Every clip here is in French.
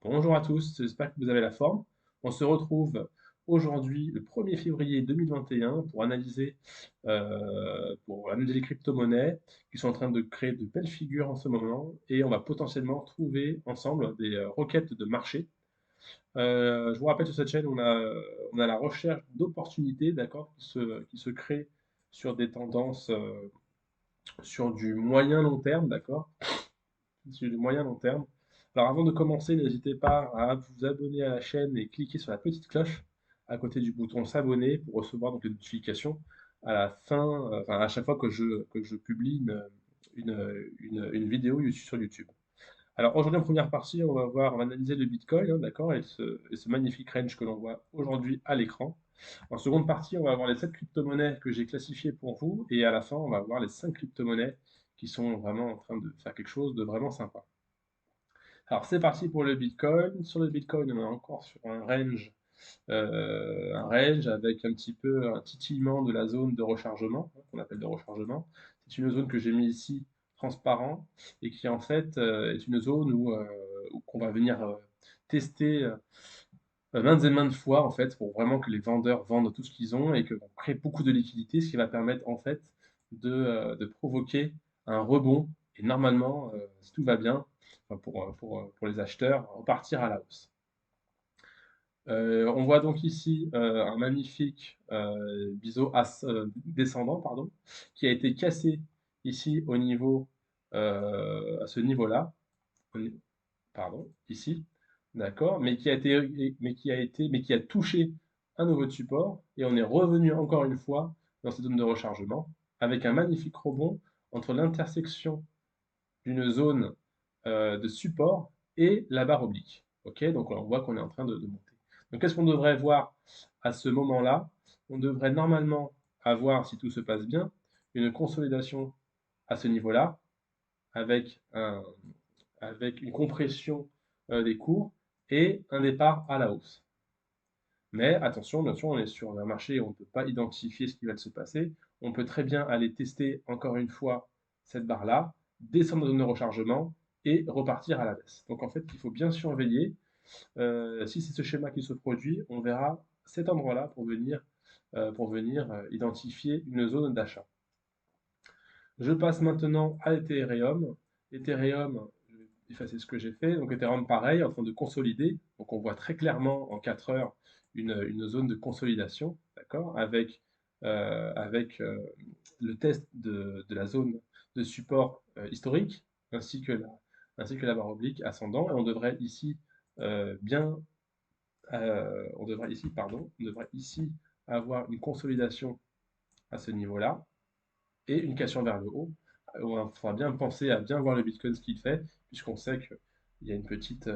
Bonjour à tous, j'espère que vous avez la forme. On se retrouve aujourd'hui, le 1er février 2021, pour analyser les crypto-monnaies qui sont en train de créer de belles figures en ce moment et on va potentiellement trouver ensemble des requêtes de marché. Je vous rappelle, sur cette chaîne, on a la recherche d'opportunités, d'accord, qui se créent sur des tendances, sur du moyen long terme, d'accord, sur du moyen long terme. Alors avant de commencer, n'hésitez pas à vous abonner à la chaîne et cliquer sur la petite cloche à côté du bouton s'abonner pour recevoir donc les notifications à la fin, enfin à chaque fois que je publie une vidéo sur YouTube. Alors aujourd'hui en première partie, on va analyser le Bitcoin, hein, d'accord, et ce magnifique range que l'on voit aujourd'hui à l'écran. En seconde partie, on va voir les 7 crypto-monnaies que j'ai classifiées pour vous, et à la fin, on va voir les 5 crypto-monnaies qui sont vraiment en train de faire quelque chose de vraiment sympa. Alors c'est parti pour le Bitcoin. Sur le Bitcoin, on est encore sur un range avec un petit peu un titillement de la zone de rechargement, hein, qu'on appelle de rechargement. C'est une zone que j'ai mis ici transparent et qui en fait est une zone où qu'on va venir tester maintes et maintes fois en fait pour vraiment que les vendeurs vendent tout ce qu'ils ont et que on crée beaucoup de liquidités, ce qui va permettre en fait de provoquer un rebond et normalement, si tout va bien, enfin, pour les acheteurs, repartir à la hausse. On voit donc ici un magnifique biseau descendant, pardon, qui a été cassé ici au niveau, à ce niveau-là, pardon, ici, d'accord, mais qui a touché un nouveau support et on est revenu encore une fois dans cette zone de rechargement avec un magnifique rebond entre l'intersection d'une zone de support et la barre oblique. Ok, donc on voit qu'on est en train de monter. Donc qu'est-ce qu'on devrait voir à ce moment-là? On devrait normalement avoir, si tout se passe bien, une consolidation à ce niveau-là avec, avec une compression des cours et un départ à la hausse. Mais attention, bien sûr, on est sur un marché où on ne peut pas identifier ce qui va se passer. On peut très bien aller tester encore une fois cette barre-là, descendre dans zone de rechargement et repartir à la baisse. Donc en fait, il faut bien surveiller. Si c'est ce schéma qui se produit, on verra cet endroit-là pour venir identifier une zone d'achat. Je passe maintenant à Ethereum. Ethereum, je vais effacer ce que j'ai fait. Donc Ethereum, pareil, en train de consolider. Donc on voit très clairement en 4 heures une zone de consolidation, d'accord, avec le test de la zone de support historique, ainsi que la barre oblique ascendant. Et on devrait ici on devrait ici avoir une consolidation à ce niveau-là et une cassure vers le haut. Il faudra bien penser à bien voir le Bitcoin ce qu'il fait, puisqu'on sait qu'il y a une petite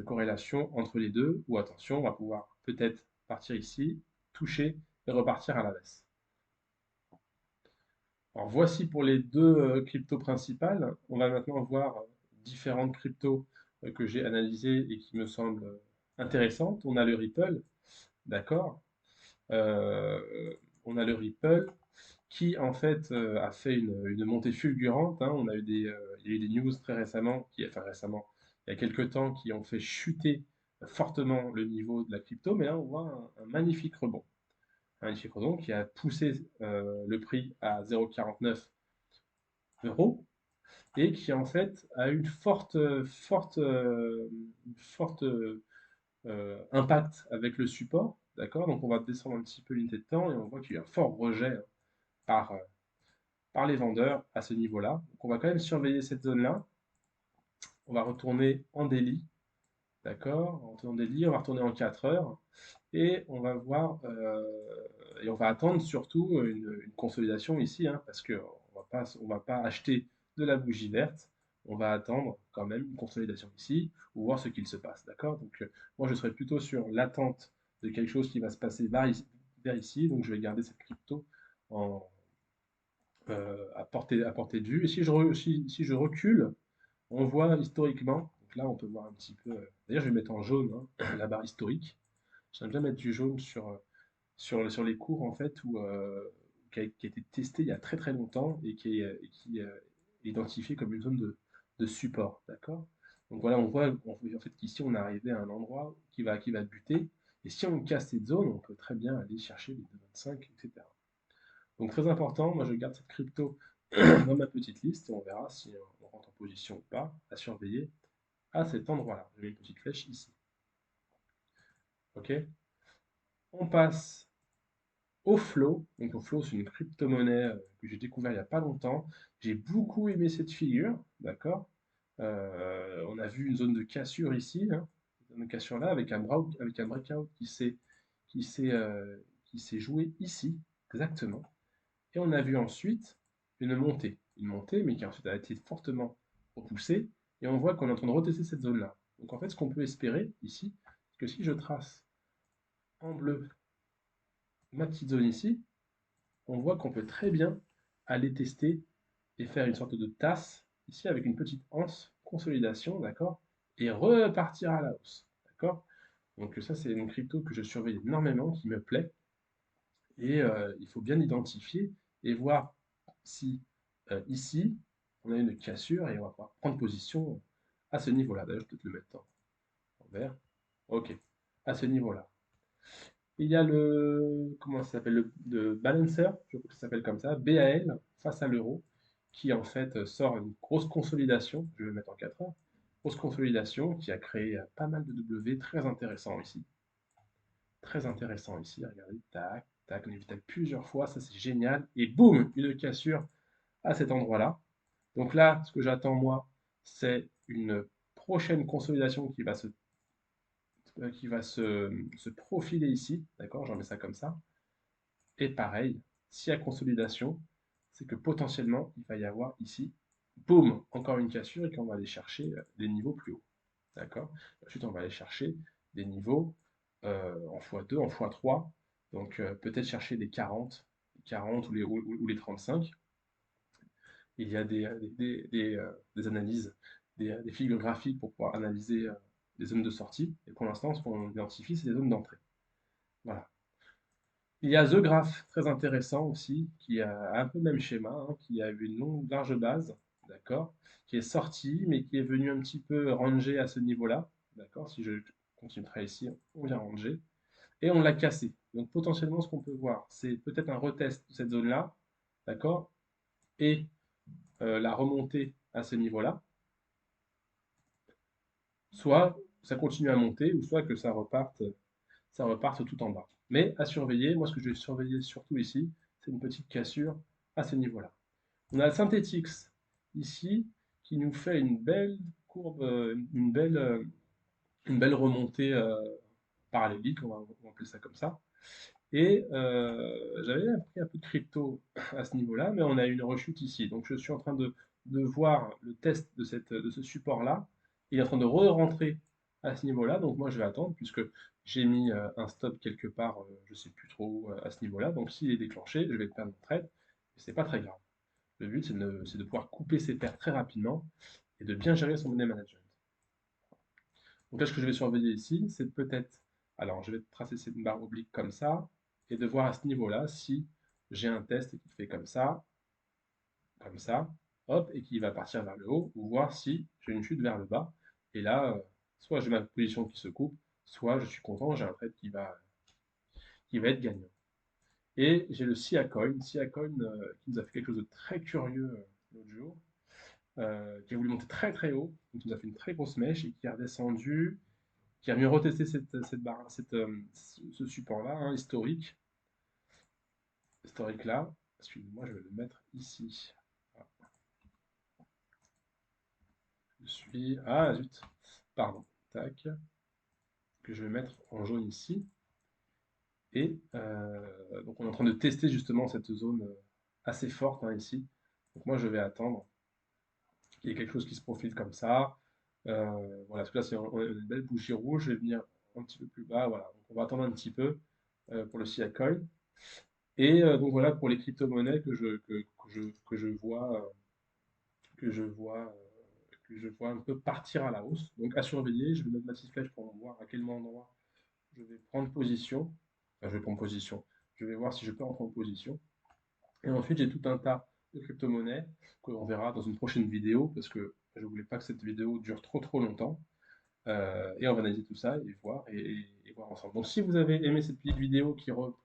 corrélation entre les deux, où attention, on va pouvoir peut-être partir ici, toucher et repartir à la baisse. Alors voici pour les deux cryptos principales. On va maintenant voir différentes cryptos que j'ai analysées et qui me semblent intéressantes. On a le Ripple, d'accord. Euh, on a le Ripple qui en fait a fait une montée fulgurante, hein. Il y a eu des news très récemment, enfin récemment, il y a quelques temps, qui ont fait chuter fortement le niveau de la crypto, mais là on voit un magnifique rebond. Un magnifique rebond qui a poussé le prix à 0,49 euros et qui en fait a eu une forte impact avec le support, d'accord. Donc on va descendre un petit peu l'unité de temps et on voit qu'il y a un fort rejet, hein, par les vendeurs à ce niveau-là. Donc on va quand même surveiller cette zone-là. On va retourner en daily, d'accord. On retourne en daily, on va retourner en 4 heures et on va voir et on va attendre surtout une consolidation ici, hein, parce que on va pas acheter de la bougie verte. On va attendre quand même une consolidation ici ou voir ce qu'il se passe, d'accord. Donc moi je serais plutôt sur l'attente de quelque chose qui va se passer vers ici, donc je vais garder cette crypto en, à portée de vue. Et si je recule, on voit historiquement, donc là on peut voir un petit peu, d'ailleurs je vais mettre en jaune, hein, la barre historique. J'aime bien mettre du jaune sur les cours en fait, qui a été testé il y a très très longtemps et qui est identifié comme une zone de support, d'accord. Donc voilà, on voit en fait qu'ici on est arrivé à un endroit qui va buter. Et si on casse cette zone, on peut très bien aller chercher les 2,25, etc. Donc très important, moi je garde cette crypto dans ma petite liste et on verra si on rentre en position ou pas, à surveiller à cet endroit-là. Je mets une petite flèche ici. Ok. On passe au flow. Donc au flow, c'est une crypto-monnaie que j'ai découvert il n'y a pas longtemps. J'ai beaucoup aimé cette figure, d'accord. On a vu une zone de cassure ici, hein, une zone de cassure là, avec un breakout qui s'est qui s'est joué ici, exactement. Et on a vu ensuite une montée, mais qui ensuite a été fortement repoussée. Et on voit qu'on est en train de retester cette zone-là. Donc en fait, ce qu'on peut espérer ici, c'est que si je trace en bleu ma petite zone ici, on voit qu'on peut très bien aller tester et faire une sorte de tasse ici avec une petite anse consolidation, d'accord, et repartir à la hausse, d'accord. Donc ça, c'est une crypto que je surveille énormément, qui me plaît, et il faut bien identifier et voir si ici, on a une cassure et on va pouvoir prendre position à ce niveau-là. D'ailleurs, je vais peut-être le mettre en vert. Ok, à ce niveau-là. Il y a comment ça s'appelle, le balancer, je crois que ça s'appelle comme ça, BAL, face à l'euro, qui en fait sort une grosse consolidation, je vais le mettre en 4 heures, grosse consolidation qui a créé pas mal de W, très intéressant ici, regardez, tac, tac, on a vu tac plusieurs fois, ça c'est génial, et boum, une cassure à cet endroit-là. Donc là, ce que j'attends moi, c'est une prochaine consolidation qui va se profiler ici, d'accord, j'en mets ça comme ça. Et pareil, s'il y a consolidation, c'est que potentiellement, il va y avoir ici, boum, encore une cassure et qu'on va aller chercher des niveaux plus hauts. D'accord. Ensuite, on va aller chercher des niveaux en x2, en x3. Donc, peut-être chercher des 40 ou les 35. Il y a des analyses, des figures graphiques pour pouvoir analyser les zones de sortie. Et pour l'instant, ce qu'on identifie, c'est les zones d'entrée. Voilà. Il y a The Graph, très intéressant aussi, qui a un peu le même schéma, hein, qui a eu une longue, large base, d'accord, qui est sorti, mais qui est venu un petit peu ranger à ce niveau-là, d'accord. Si je continuerai ici, on vient ranger, et on l'a cassé. Donc potentiellement, ce qu'on peut voir, c'est peut-être un retest de cette zone-là, d'accord, et la remontée à ce niveau-là, soit ça continue à monter, ou soit que ça reparte tout en bas. Mais à surveiller, moi ce que je vais surveiller surtout ici, c'est une petite cassure à ce niveau-là. On a le Synthetix ici qui nous fait une belle courbe, une belle remontée parallélique, on va appeler ça comme ça. Et j'avais appris un peu de crypto à ce niveau-là, mais on a eu une rechute ici. Donc je suis en train de voir le test de ce support-là. Il est en train de re-rentrer à ce niveau-là. Donc moi je vais attendre puisque j'ai mis un stop quelque part, je ne sais plus trop à ce niveau-là. Donc s'il est déclenché, je vais perdre mon trade. C'est pas très grave. Le but c'est de pouvoir couper ses pertes très rapidement et de bien gérer son money management. Donc là, ce que je vais surveiller ici, c'est peut-être, alors je vais tracer cette barre oblique comme ça, et de voir à ce niveau-là si j'ai un test qui fait comme ça, hop, et qui va partir vers le haut, ou voir si j'ai une chute vers le bas. Et là, soit j'ai ma position qui se coupe, soit je suis content, j'ai un trade qui va être gagnant. Et j'ai le Siacoin, qui nous a fait quelque chose de très curieux l'autre jour, qui a voulu monter très très haut, donc il nous a fait une très grosse mèche et qui est redescendu, qui a mieux retesté ce support-là, hein, historique-là. Excusez-moi, je vais le mettre ici. Voilà. Je suis... Ah, zut. Pardon. Tac. Que je vais mettre en jaune ici. Et donc, on est en train de tester justement cette zone assez forte hein, ici. Donc, moi, je vais attendre qu'il y ait quelque chose qui se profile comme ça. Voilà, parce que là, on a une belle bougie rouge. Je vais venir un petit peu plus bas. Voilà. Donc, on va attendre un petit peu pour le CI Coin. Et donc voilà pour les crypto-monnaies que je vois, que je vois, que je vois un peu partir à la hausse. Donc à surveiller, je vais mettre ma petite flèche pour voir à quel endroit je vais prendre position. Enfin, je vais prendre position. Je vais voir si je peux entrer en position. Et ensuite, j'ai tout un tas de crypto-monnaies qu'on verra dans une prochaine vidéo parce que Je voulais pas que cette vidéo dure trop longtemps. Et on va analyser tout ça et voir, et voir ensemble. Donc si vous avez aimé cette petite vidéo qui revoit,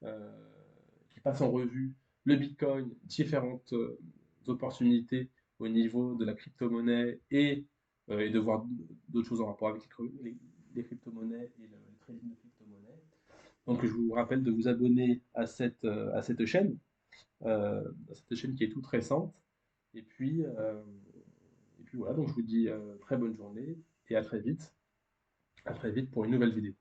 euh, qui passe en revue le Bitcoin, différentes opportunités au niveau de la crypto-monnaie et de voir d'autres choses en rapport avec les crypto-monnaies et le trading de crypto-monnaies. Donc je vous rappelle de vous abonner à cette chaîne qui est toute récente. Et puis, euh, et puis voilà, donc je vous dis très bonne journée et à très vite pour une nouvelle vidéo.